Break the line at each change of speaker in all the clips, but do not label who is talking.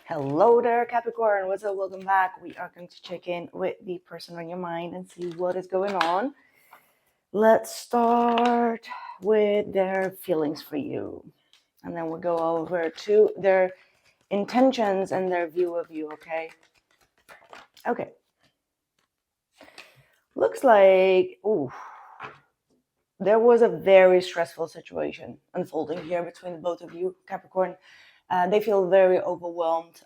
Hello there, Capricorn. What's up? Welcome back. We are going to check in with the person on your mind and see what is going on. Let's start with their feelings for you. And then we'll go over to their intentions and their view of you, okay? Okay. Looks like, there was a very stressful situation unfolding here between the both of you, Capricorn. They feel very overwhelmed.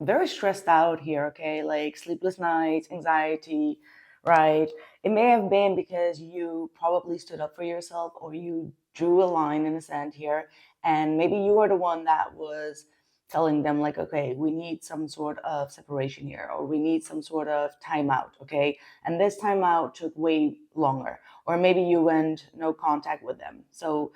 Very stressed out here, okay? Like sleepless nights, anxiety, right? It may have been because you probably stood up for yourself or you drew a line in the sand here. And maybe you were the one that was telling them, like, okay, we need some sort of separation here, or we need some sort of timeout, okay? And this timeout took way longer. Or maybe you went no contact with them. So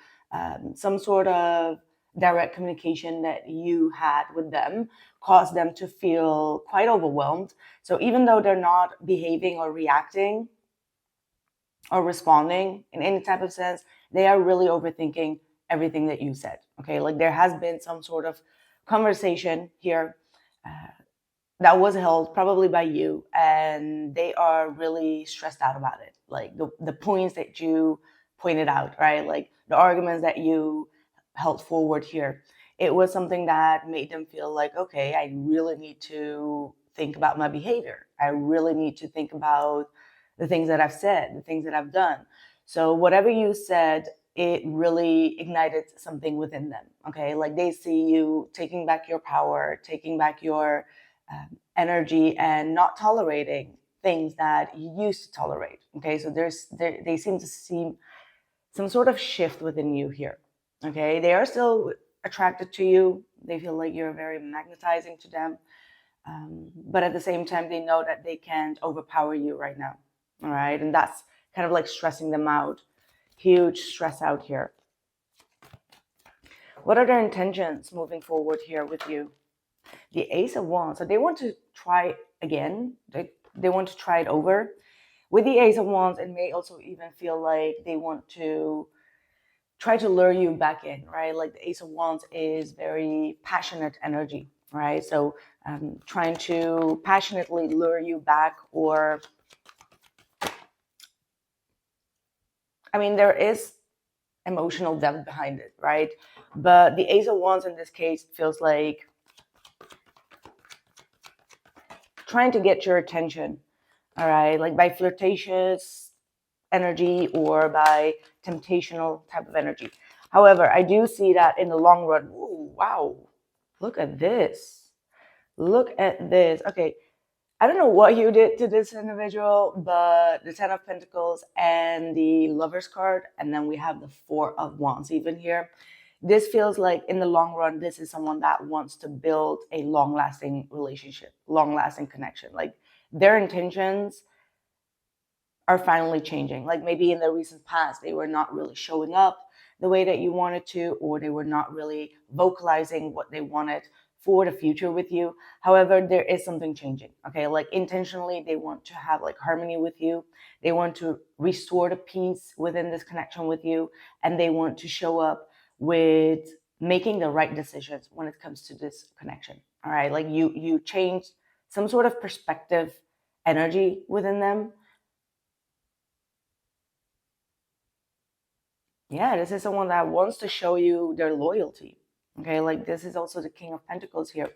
some sort of direct communication that you had with them caused them to feel quite overwhelmed. So even though they're not behaving or reacting or responding in any type of sense, they are really overthinking everything that you said. Okay, like there has been some sort of conversation here that was held probably by you, and they are really stressed out about it. Like the points that you pointed out, right? Like the arguments that you held forward here. It was something that made them feel like, okay, I really need to think about my behavior. I really need to think about the things that I've said, the things that I've done. So whatever you said, it really ignited something within them. Okay, like they see you taking back your power, taking back your energy, and not tolerating things that you used to tolerate. Okay, so they seem to see some sort of shift within you here. Okay, they are still attracted to you. They feel like you're very magnetizing to them, but at the same time, they know that they can't overpower you right now. All right, and that's kind of like stressing them out. Huge stress out here. What are their intentions moving forward here with you? The Ace of Wands. So they want to try again. They want to try it over. With the Ace of Wands, it may also even feel like they want to try to lure you back in, right? Like the Ace of Wands is very passionate energy, right? So trying to passionately lure you back, or I mean, there is emotional depth behind it, right? But the Ace of Wands in this case feels like trying to get your attention, all right? Like by flirtatious energy or by temptational type of energy. However, I do see that in the long run. Ooh, wow, look at this. Look at this. Okay, I don't know what you did to this individual, but the Ten of Pentacles and the Lover's card, and then we have the Four of Wands even here. This feels like in the long run, this is someone that wants to build a long-lasting relationship, long-lasting connection. Like their intentions are finally changing. Like maybe in the recent past, they were not really showing up the way that you wanted to, or they were not really vocalizing what they wanted for the future with you. However, there is something changing. Okay, like intentionally, they want to have like harmony with you. They want to restore the peace within this connection with you, and they want to show up with making the right decisions when it comes to this connection. All right, like you change some sort of perspective energy within them. Yeah, this is someone that wants to show you their loyalty. Okay, like this is also the King of Pentacles here.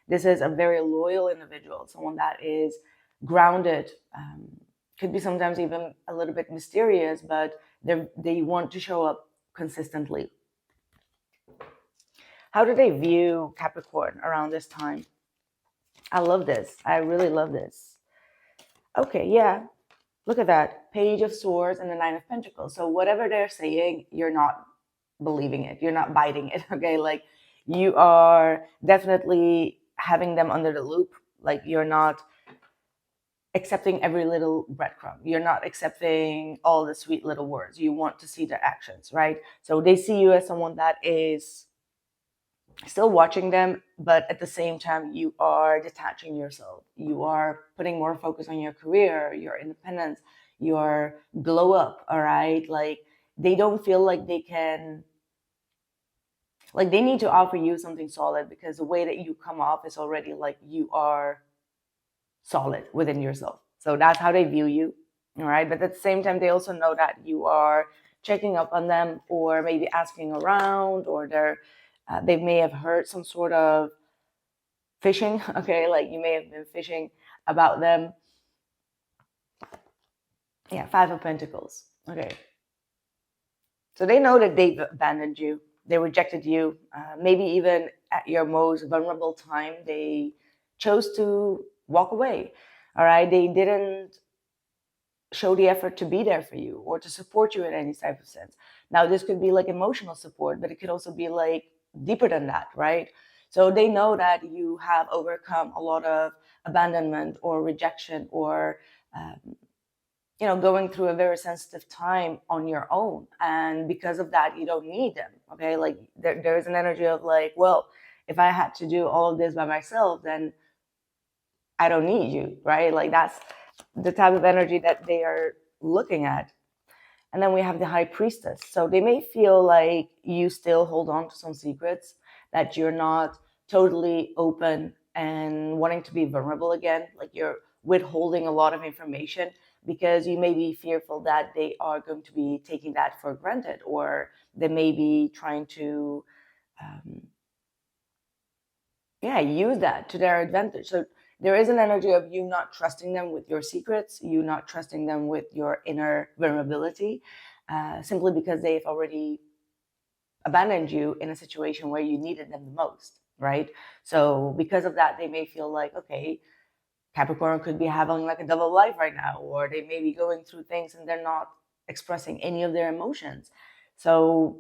This is a very loyal individual, someone that is grounded. Could be sometimes even a little bit mysterious, but they want to show up consistently. How do they view Capricorn around this time? I love this. I really love this. Okay, yeah. Look at that. Page of Swords and the Nine of Pentacles. So whatever they're saying, you're not believing it. You're not biting it. Okay, like you are definitely having them under the loop. Like you're not accepting every little breadcrumb. You're not accepting all the sweet little words. You want to see their actions, right? So they see you as someone that is still watching them, but at the same time, you are detaching yourself. You are putting more focus on your career, your independence, your glow up, all right? Like they don't feel like they can Like they need to offer you something solid, because the way that you come off is already like you are solid within yourself. So that's how they view you. All right. But at the same time, they also know that you are checking up on them, or maybe asking around, or they may have heard some sort of fishing. Okay. Like you may have been fishing about them. Yeah. Five of Pentacles. Okay. So they know that they've abandoned you. They rejected you. Maybe even at your most vulnerable time, they chose to walk away. All right. They didn't show the effort to be there for you or to support you in any type of sense. Now, this could be like emotional support, but it could also be like deeper than that, right? So they know that you have overcome a lot of abandonment or rejection, or going through a very sensitive time on your own, and because of that you don't need them. Okay, like there's an energy of like, well, if I had to do all of this by myself, then I don't need you, right? Like that's the type of energy that they are looking at. And then we have the High Priestess. So they may feel like you still hold on to some secrets, that you're not totally open and wanting to be vulnerable again. Like you're withholding a lot of information because you may be fearful that they are going to be taking that for granted, or they may be trying to, use that to their advantage. So there is an energy of you not trusting them with your secrets, you not trusting them with your inner vulnerability, simply because they've already abandoned you in a situation where you needed them the most, right? So because of that, they may feel like, okay, Capricorn could be having like a double life right now, or they may be going through things and they're not expressing any of their emotions. So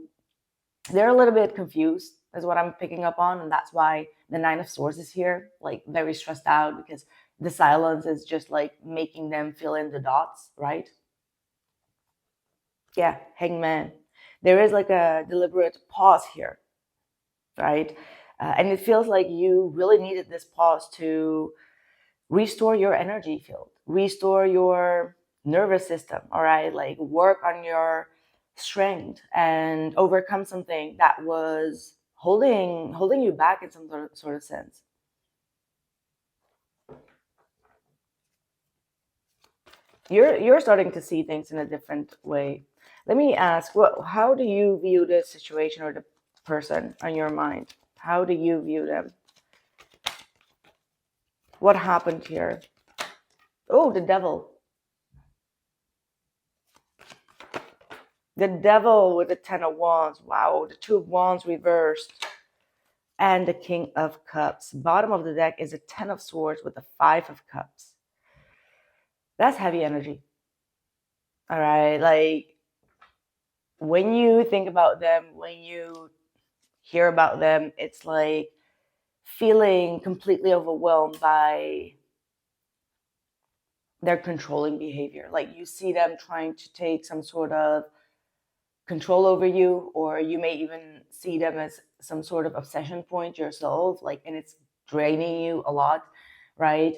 they're a little bit confused, is what I'm picking up on. And that's why the Nine of Swords is here, like very stressed out, because the silence is just like making them fill in the dots, right? Yeah, Hangman. There is like a deliberate pause here, right? And it feels like you really needed this pause to restore your energy field, restore your nervous system, all right? Like work on your strength and overcome something that was holding you back in some sort of sense. You're starting to see things in a different way. Let me ask, how do you view the situation or the person on your mind? How do you view them? What happened here? Oh, the devil. The devil with the Ten of Wands. Wow, the Two of Wands reversed. And the King of Cups. Bottom of the deck is a Ten of Swords with the Five of Cups. That's heavy energy. All right, like when you think about them, when you hear about them, it's like feeling completely overwhelmed by their controlling behavior. Like you see them trying to take some sort of control over you, or you may even see them as some sort of obsession point yourself, like, and it's draining you a lot, right?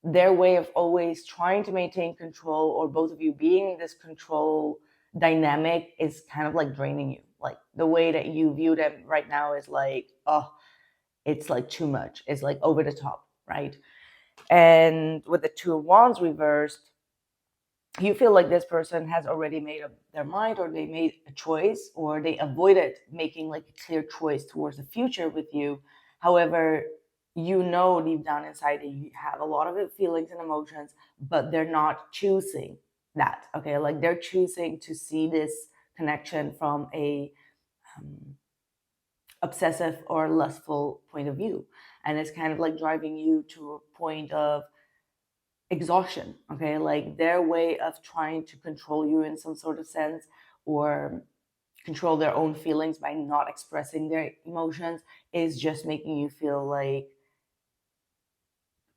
Their way of always trying to maintain control, or both of you being in this control dynamic, is kind of like draining you. Like the way that you view them right now is like, oh, it's like too much. It's like over the top, right? And with the Two of Wands reversed, you feel like this person has already made up their mind, or they made a choice, or they avoided making like a clear choice towards the future with you. However, you know deep down inside that you have a lot of feelings and emotions, but they're not choosing that. Okay, like they're choosing to see this connection from a obsessive or lustful point of view, and it's kind of like driving you to a point of exhaustion. Okay, like their way of trying to control you in some sort of sense, or control their own feelings by not expressing their emotions, is just making you feel like,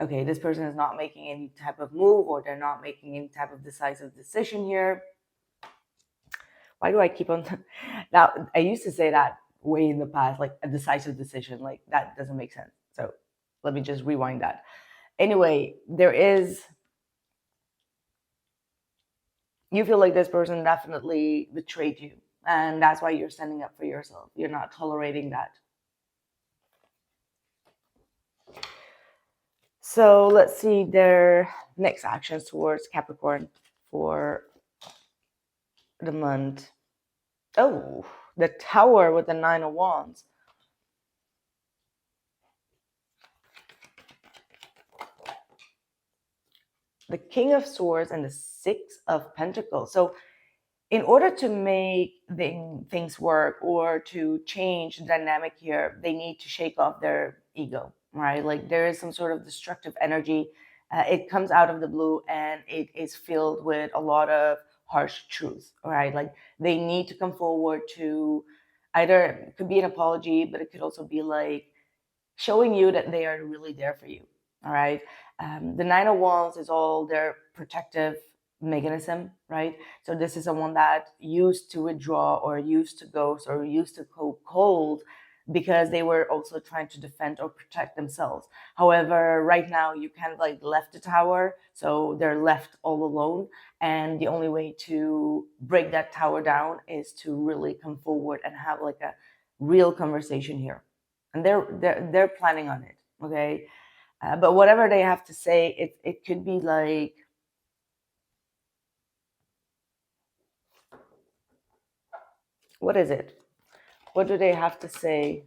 okay, this person is not making any type of move, or they're not making any type of decisive decision here. Why do I keep on now? I used to say that way in the past, like a decisive decision, like that doesn't make sense. So let me just rewind that. Anyway, you feel like this person definitely betrayed you. And that's why you're standing up for yourself. You're not tolerating that. So let's see their next actions towards Capricorn for the month. Oh, the Tower with the Nine of Wands. The King of Swords and the Six of Pentacles. So in order to make things work or to change the dynamic here, they need to shake off their ego, right? Like there is some sort of destructive energy. It comes out of the blue and it is filled with a lot of harsh truth, right? Like they need to come forward to either, it could be an apology, but it could also be like showing you that they are really there for you. All right. The Nine of Wands is all their protective mechanism, right? So this is someone that used to withdraw or used to ghost or used to go cold because they were also trying to defend or protect themselves. However, right now you kind of like left the tower, so they're left all alone. And the only way to break that tower down is to really come forward and have like a real conversation here. And they're planning on it, okay? But whatever they have to say, it could be like, what is it? What do they have to say?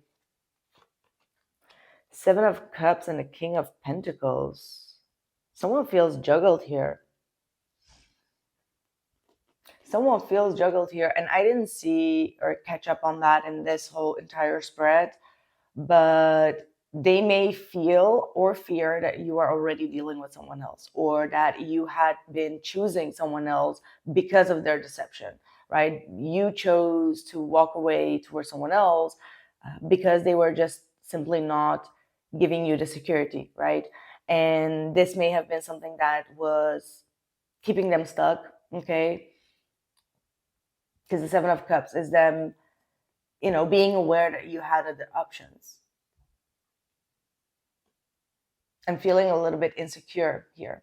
Seven of Cups and the King of Pentacles. Someone feels juggled here. Someone feels juggled here, and I didn't see or catch up on that in this whole entire spread, but they may feel or fear that you are already dealing with someone else, or that you had been choosing someone else because of their deception, right? You chose to walk away towards someone else because they were just simply not giving you the security, right? And this may have been something that was keeping them stuck, okay? Because the Seven of Cups is them, being aware that you had other options and feeling a little bit insecure here.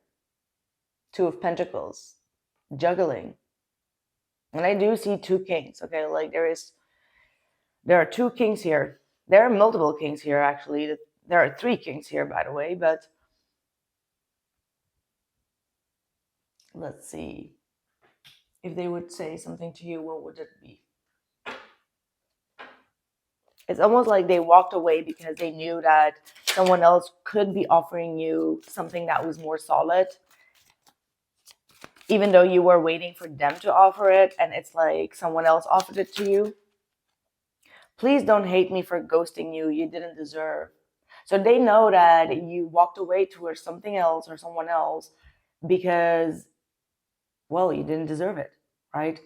Two of Pentacles, juggling. And I do see two kings, okay? Like there are two kings here. There are multiple kings here, actually. There are three kings here, by the way, but let's see. If they would say something to you, what would it be? It's almost like they walked away because they knew that someone else could be offering you something that was more solid, even though you were waiting for them to offer it, and it's like someone else offered it to you. Please don't hate me for ghosting you. You didn't deserve. So they know that you walked away towards something else or someone else because, well, you didn't deserve it, right?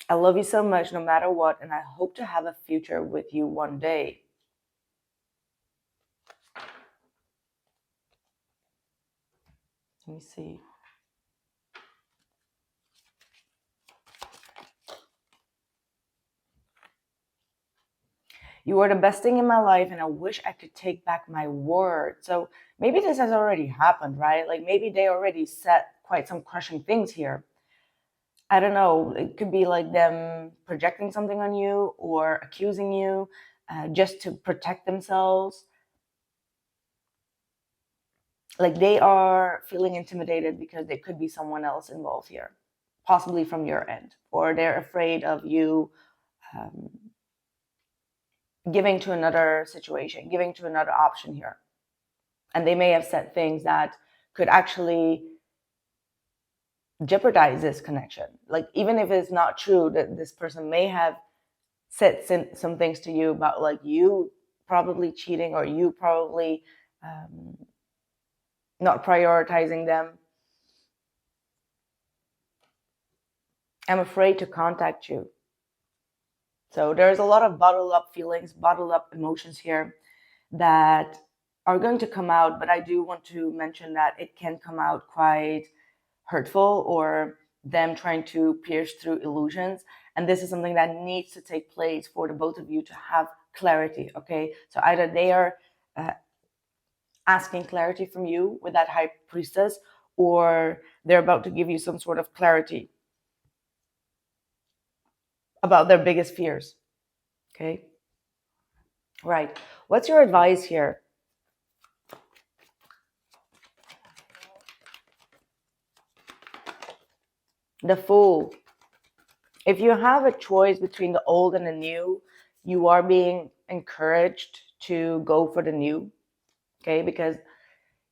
I love you so much no matter what, and I hope to have a future with you one day. Let me see. You are the best thing in my life, and I wish I could take back my word. So maybe this has already happened, right? Like maybe they already said quite some crushing things here. I don't know. It could be like them projecting something on you or accusing you just to protect themselves. Like they are feeling intimidated because there could be someone else involved here, possibly from your end, or they're afraid of you giving to another situation, giving to another option here. And they may have said things that could actually jeopardize this connection. Like even if it's not true, that this person may have said some things to you about like you probably cheating or you probably not prioritizing them. I'm afraid to contact you. So there's a lot of bottled up feelings, bottled up emotions here that are going to come out, but I do want to mention that it can come out quite hurtful or them trying to pierce through illusions. And this is something that needs to take place for the both of you to have clarity, okay? So either they are asking clarity from you with that High Priestess, or they're about to give you some sort of clarity about their biggest fears. Okay. Right. What's your advice here? The Fool. If you have a choice between the old and the new, you are being encouraged to go for the new. Okay. Because,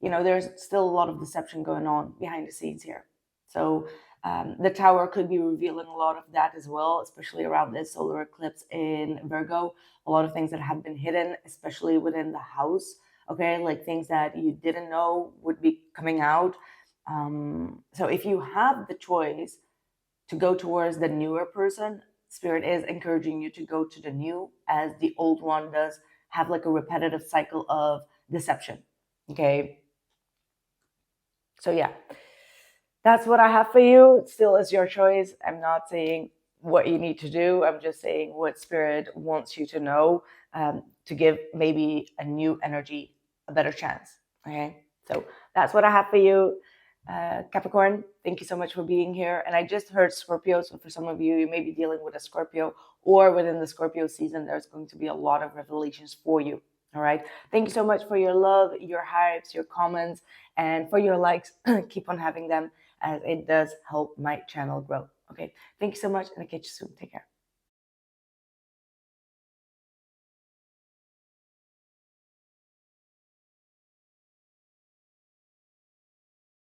there's still a lot of deception going on behind the scenes here. So the Tower could be revealing a lot of that as well, especially around this solar eclipse in Virgo. A lot of things that have been hidden, especially within the house. Okay, like things that you didn't know would be coming out. So if you have the choice to go towards the newer person, Spirit is encouraging you to go to the new, as the old one does have like a repetitive cycle of deception. Okay, so yeah, that's what I have for you. It still is your choice. I'm not saying what you need to do. I'm just saying what Spirit wants you to know, to give maybe a new energy a better chance. Okay, so that's what I have for you, Capricorn. Thank you so much for being here. And I just heard Scorpio. So for some of you, you may be dealing with a Scorpio, or within the Scorpio season, there's going to be a lot of revelations for you. All right. Thank you so much for your love, your hypes, your comments, and for your likes. Keep on having them, as it does help my channel grow. Okay. Thank you so much, and I'll catch you soon. Take care.